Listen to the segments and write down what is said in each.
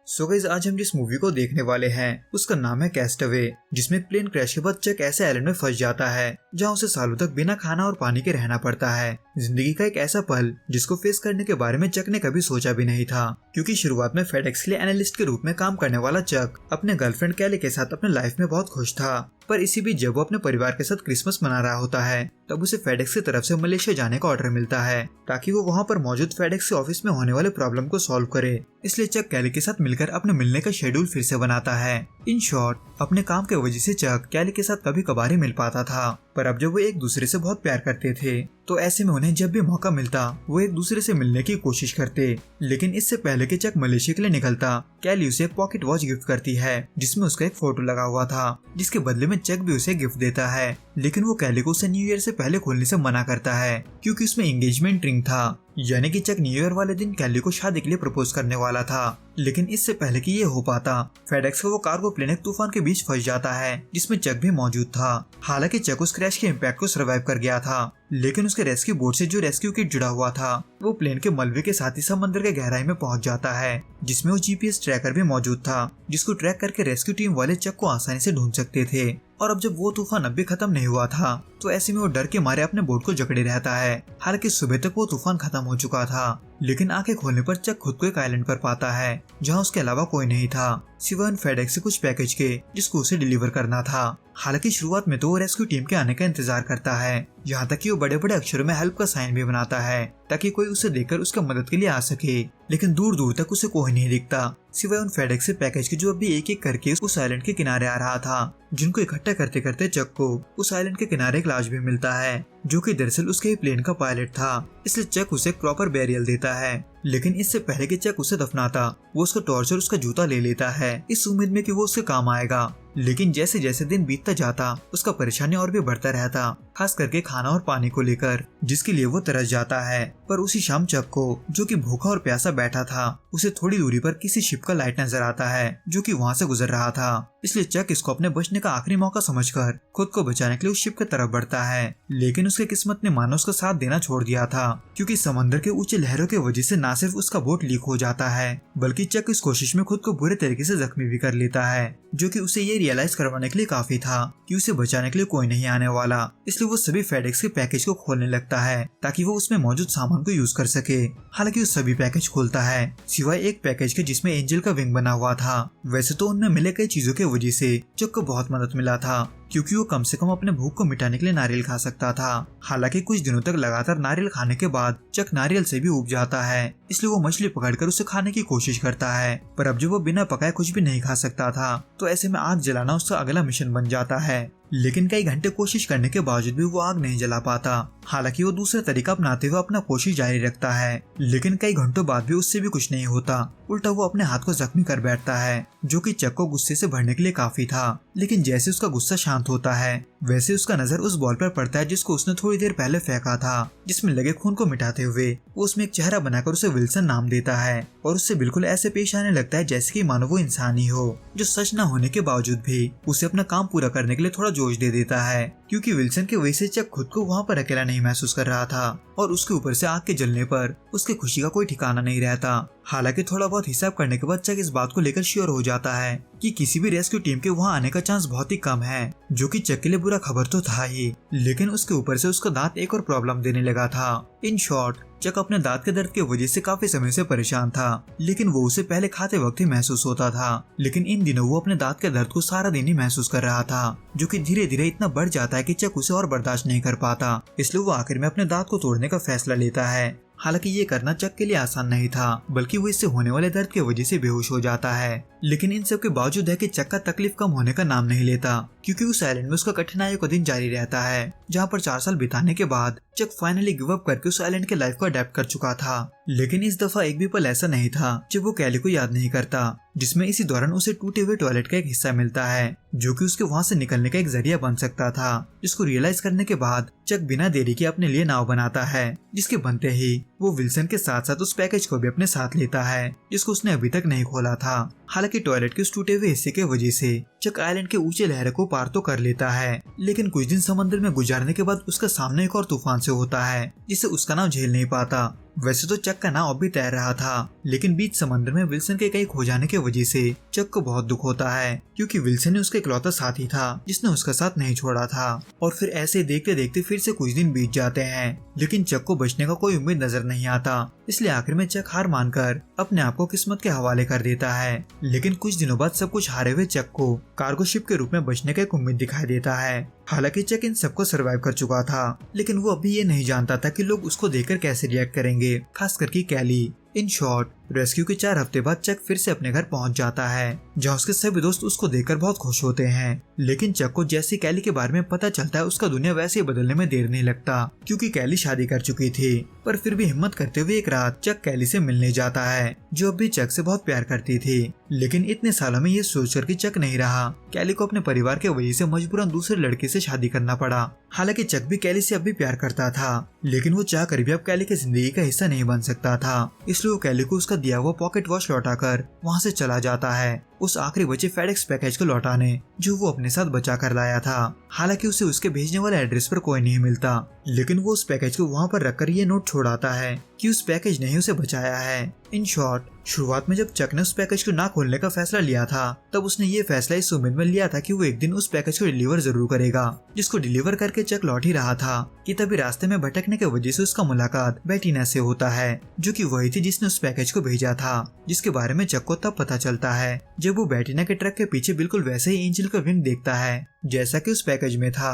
So guys, आज हम जिस मूवी को देखने वाले हैं उसका नाम है कैस्टअवे, जिसमें एक प्लेन क्रैश के बाद चक ऐसे आइलैंड में फंस जाता है जहां उसे सालों तक बिना खाना और पानी के रहना पड़ता है। जिंदगी का एक ऐसा पल जिसको फेस करने के बारे में चक ने कभी सोचा भी नहीं था, क्योंकि शुरुआत में फेडेक्स के लिए एनालिस्ट के रूप में काम करने वाला चक अपने गर्लफ्रेंड कैली के साथ अपने लाइफ में बहुत खुश था। पर इसी बीच जब वो अपने परिवार के साथ क्रिसमस मना रहा होता है तब उसे फेडेक्स की तरफ से मलेशिया जाने का ऑर्डर मिलता है ताकि वो वहाँ पर मौजूद फेडेक्स के ऑफिस में होने वाले प्रॉब्लम को सॉल्व करे। इसलिए चक कैली के साथ मिलकर अपने मिलने का शेड्यूल फिर से बनाता है। इन शॉर्ट, अपने काम के वजह से चक कैली के साथ कभी कभार ही मिल पाता था, पर अब जब वो एक दूसरे से बहुत प्यार करते थे तो ऐसे में उन्हें जब भी मौका मिलता वो एक दूसरे से मिलने की कोशिश करते। लेकिन इससे पहले कि चक मलेशिया के लिए निकलता, कैली उसे एक पॉकेट वॉच गिफ्ट करती है जिसमें उसका एक फोटो लगा हुआ था, जिसके बदले में चक भी उसे गिफ्ट देता है। लेकिन वो कैली को उसे न्यू ईयर से पहले खोलने से मना करता है क्योंकि उसमें एंगेजमेंट रिंग था, यानी कि चक न्यू ईयर वाले दिन कैली को शादी के लिए प्रपोज करने वाला था। लेकिन इससे पहले कि ये हो पाता, फेडेक्स का वो कार्गो प्लेन एक तूफान के बीच फंस जाता है जिसमें चक भी मौजूद था। हालांकि चक उस क्रैश के इम्पैक्ट को सर्वाइव कर गया था, लेकिन उसके रेस्क्यू बोट से जो रेस्क्यू किट जुड़ा हुआ था वो प्लेन के मलबे के साथ ही समंदर के गहराई में पहुंच जाता है, जिसमें वो जीपीएस ट्रैकर भी मौजूद था जिसको ट्रैक करके रेस्क्यू टीम वाले चक को आसानी से ढूंढ सकते थे। और अब जब वो तूफान अब भी खत्म नहीं हुआ था तो ऐसे में वो डर के मारे अपने बोट को जकड़े रहता है। हालांकि सुबह तक वो तूफान खत्म हो चुका था, लेकिन आंखें खोलने पर चक खुद को एक आइलैंड पर पाता है जहां उसके अलावा कोई नहीं था सिवाय फेडेक्स से कुछ पैकेज के जिसको उसे डिलीवर करना था। हालांकि शुरुआत में तो वो रेस्क्यू टीम के आने का इंतजार करता है, यहाँ तक कि वो बड़े बड़े अक्षरों में हेल्प का साइन भी बनाता है ताकि कोई उसे देखकर उसका मदद के लिए आ सके। लेकिन दूर दूर तक उसे कोई नहीं दिखता सिवाय उन फेडेक्स से पैकेज के जो अभी एक एक करके उस आइलैंड के किनारे आ रहा था, जिनको इकट्ठा करते करते चक को उस आइलैंड के किनारे एक लाश भी मिलता है जो कि दरअसल उसके ही प्लेन का पायलट था। इसलिए चक उसे एक प्रॉपर बेरियल देता है, लेकिन इससे पहले कि चक उसे दफनाता वो उसका टॉर्च और उसका जूता ले लेता है इस उम्मीद में कि वो उसके काम आएगा। लेकिन जैसे जैसे दिन बीतता जाता उसका परेशानी और भी बढ़ता रहता, खास करके खाना और पानी को लेकर, जिसके लिए वो तरस जाता है। पर उसी शाम चक को, जो कि भूखा और प्यासा बैठा था, उसे थोड़ी दूरी पर किसी शिप का लाइट नजर आता है जो कि वहाँ से गुजर रहा था। इसलिए चक इसको अपने बचने का आखिरी मौका समझकर खुद को बचाने के लिए उस शिप की तरफ बढ़ता है। लेकिन उसके किस्मत ने मानो उसका साथ देना छोड़ दिया था, क्योंकि समंदर के ऊंचे लहरों की वजह से न सिर्फ उसका बोट लीक हो जाता है बल्कि चक इस कोशिश में खुद को बुरे तरीके से जख्मी भी कर लेता है, जो कि उसे ये रियलाइज करवाने के लिए काफी था कि उसे बचाने के लिए कोई नहीं आने वाला। इसलिए वो सभी फेडेक्स के पैकेज को खोलने लगता है ताकि वो उसमें मौजूद सामान को यूज कर सके। हालांकि वो सभी पैकेज खोलता है सिवाय एक पैकेज के जिसमें एंजल का विंग बना हुआ था। वैसे तो उनमें मिले कई चीजों की वजह से चक को बहुत मदद मिला था, क्योंकि वो कम से कम अपने भूख को मिटाने के लिए नारियल खा सकता था। हालांकि कुछ दिनों तक लगातार नारियल खाने के बाद चक नारियल से भी ऊब जाता है, इसलिए वो मछली पकड़कर उसे खाने की कोशिश करता है। पर अब जब वो बिना पकाए कुछ भी नहीं खा सकता था तो ऐसे में आग जलाना उसका अगला मिशन बन जाता है। लेकिन कई घंटे कोशिश करने के बावजूद भी वो आग नहीं जला पाता। हालांकि वो दूसरा तरीका अपनाते हुए अपना कोशिश जारी रखता है, लेकिन कई घंटों बाद भी उससे भी कुछ नहीं होता। उल्टा वो अपने हाथ को जख्मी कर बैठता है, जो कि चक को गुस्से से भरने के लिए काफी था। लेकिन जैसे उसका गुस्सा शांत होता है वैसे उसका नजर उस बॉल पर पड़ता है जिसको उसने थोड़ी देर पहले फेंका था, जिसमें लगे खून को मिटाते हुए वो उसमें एक चेहरा बनाकर उसे विल्सन नाम देता है और उससे बिल्कुल ऐसे पेश आने लगता है जैसे कि मानो वो इंसान ही हो, जो सच न होने के बावजूद भी उसे अपना काम पूरा करने के लिए थोड़ा जोश दे देता है। क्योंकि विल्सन के वजह से चक खुद को वहाँ पर अकेला नहीं महसूस कर रहा था और उसके ऊपर से आग के जलने पर उसकी खुशी का कोई ठिकाना नहीं रहता। हालांकि थोड़ा बहुत हिसाब करने के बाद चक इस बात को लेकर श्योर हो जाता है कि किसी भी रेस्क्यू टीम के वहाँ आने का चांस बहुत ही कम है, जो कि चक के लिए बुरा खबर तो था ही, लेकिन उसके ऊपर से उसका दांत एक और प्रॉब्लम देने लगा था। इन शॉर्ट, चक अपने दांत के दर्द की वजह से काफी समय से परेशान था, लेकिन वो उसे पहले खाते वक्त ही महसूस होता था। लेकिन इन दिनों वो अपने दांत के दर्द को सारा दिन ही महसूस कर रहा था, जो कि धीरे धीरे इतना बढ़ जाता है कि चक उसे और बर्दाश्त नहीं कर पाता। इसलिए वो आखिर में अपने दांत को तोड़ने का फैसला लेता है। हालांकि ये करना चक के लिए आसान नहीं था, बल्कि वो इससे होने वाले दर्द की वजह से बेहोश हो जाता है। लेकिन इन सब के बावजूद है कि चक का तकलीफ कम होने का नाम नहीं लेता, क्योंकि उस आइलैंड में उसका कठिनाइयों का दिन जारी रहता है, जहाँ पर 4 साल बिताने के बाद चक फाइनली गिव अप करके उस आइलैंड के लाइफ को अडेप्ट कर चुका था। लेकिन इस दफा एक भी पल ऐसा नहीं था जब वो कैली को याद नहीं करता, जिसमें इसी दौरान उसे टूटे हुए टॉयलेट का एक हिस्सा मिलता है जो कि उसके वहाँ से निकलने का एक जरिया बन सकता था। जिसको रियलाइज करने के बाद चक बिना देरी के अपने लिए नाव बनाता है, जिसके बनते ही वो विल्सन के साथ साथ उस पैकेज को भी अपने साथ लेता है जिसको उसने अभी तक नहीं खोला था। हालांकि टॉयलेट के उस टूटे हुए हिस्से के वजह से चक आइलैंड के ऊंचे लहरों को पार तो कर लेता है, लेकिन कुछ दिन समंदर में गुजारने के बाद उसका सामना एक और तूफान से होता है जिसे उसका नाम झेल नहीं पाता वैसे तो चक का नाव अब भी तैर रहा था, लेकिन बीच समंदर में विल्सन के कहीं खो जाने की वजह से चक को बहुत दुख होता है, क्योंकि विल्सन ही उसका इकलौता साथी था जिसने उसका साथ नहीं छोड़ा था। और फिर ऐसे देखते देखते फिर से कुछ दिन बीत जाते हैं, लेकिन चक को बचने का कोई उम्मीद नजर नहीं आता। इसलिए आखिर में चक हार मानकर अपने आप को किस्मत के हवाले कर देता है। लेकिन कुछ दिनों बाद सब कुछ हारे हुए चक को कार्गो शिप के रूप में बचने का एक उम्मीद दिखाई देता है। हालांकि चक इन सबको सरवाइव कर चुका था, लेकिन वो अभी ये नहीं जानता था कि लोग उसको देखकर कैसे रिएक्ट करेंगे, खास करके कैली। इन शॉर्ट, रेस्क्यू के 4 हफ्ते बाद चक फिर से अपने घर पहुंच जाता है, जहां उसके सभी दोस्त उसको देखकर बहुत खुश होते हैं। लेकिन चक को जैसे कैली के बारे में पता चलता है, उसका दुनिया वैसे ही बदलने में देर नहीं लगता, क्योंकि कैली शादी कर चुकी थी। पर फिर भी हिम्मत करते हुए एक रात चक कैली से मिलने जाता है, जो अब भी चक से बहुत प्यार करती थी। लेकिन इतने सालों में ये सोचकर कि चक नहीं रहा, कैली को अपने परिवार के वजह से मजबूरन दूसरे लड़के से शादी करना पड़ा। हालांकि चक भी कैली से अब भी प्यार करता था, लेकिन वो चाहकर भी अब कैली की जिंदगी का हिस्सा नहीं बन सकता था। इसलिए वो कैली को उसका दिया हुआ पॉकेट वॉच लौटाकर वहाँ से चला जाता है, उस आखिरी बचे फेडेक्स पैकेज को लौटाने जो वो अपने साथ बचा कर लाया था। हालांकि उसे उसके भेजने वाले एड्रेस पर कोई नहीं मिलता, लेकिन वो उस पैकेज को वहाँ पर रखकर ये नोट छोड़ाता है कि उस पैकेज ने ही उसे बचाया है। इन शॉर्ट, शुरुआत में जब चक ने उस पैकेज को ना खोलने का फैसला लिया था, तब उसने ये फैसला इस उम्मीद में लिया था कि वो एक दिन उस पैकेज को डिलीवर जरूर करेगा। जिसको डिलीवर करके चक लौट ही रहा था कि तभी रास्ते में भटकने की वजह से उसका मुलाकात बेटीना से होता है, जो कि वही थी जिसने उस पैकेज को भेजा था, जिसके बारे में चक को तब पता चलता है जब वो बेटीना के ट्रक के पीछे बिल्कुल वैसे ही एंजल का विंग देखता है जैसा कि उस पैकेज में था।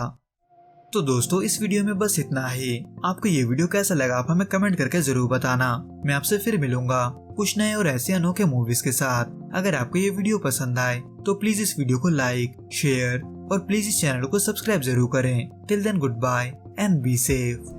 तो दोस्तों, इस वीडियो में बस इतना ही। आपको ये वीडियो कैसा लगा आप हमें कमेंट करके जरूर बताना। मैं आपसे फिर मिलूंगा कुछ नए और ऐसे अनोखे मूवीज के साथ। अगर आपको ये वीडियो पसंद आए तो प्लीज इस वीडियो को लाइक, शेयर और प्लीज इस चैनल को सब्सक्राइब जरूर करें। Till then, good bye and be safe.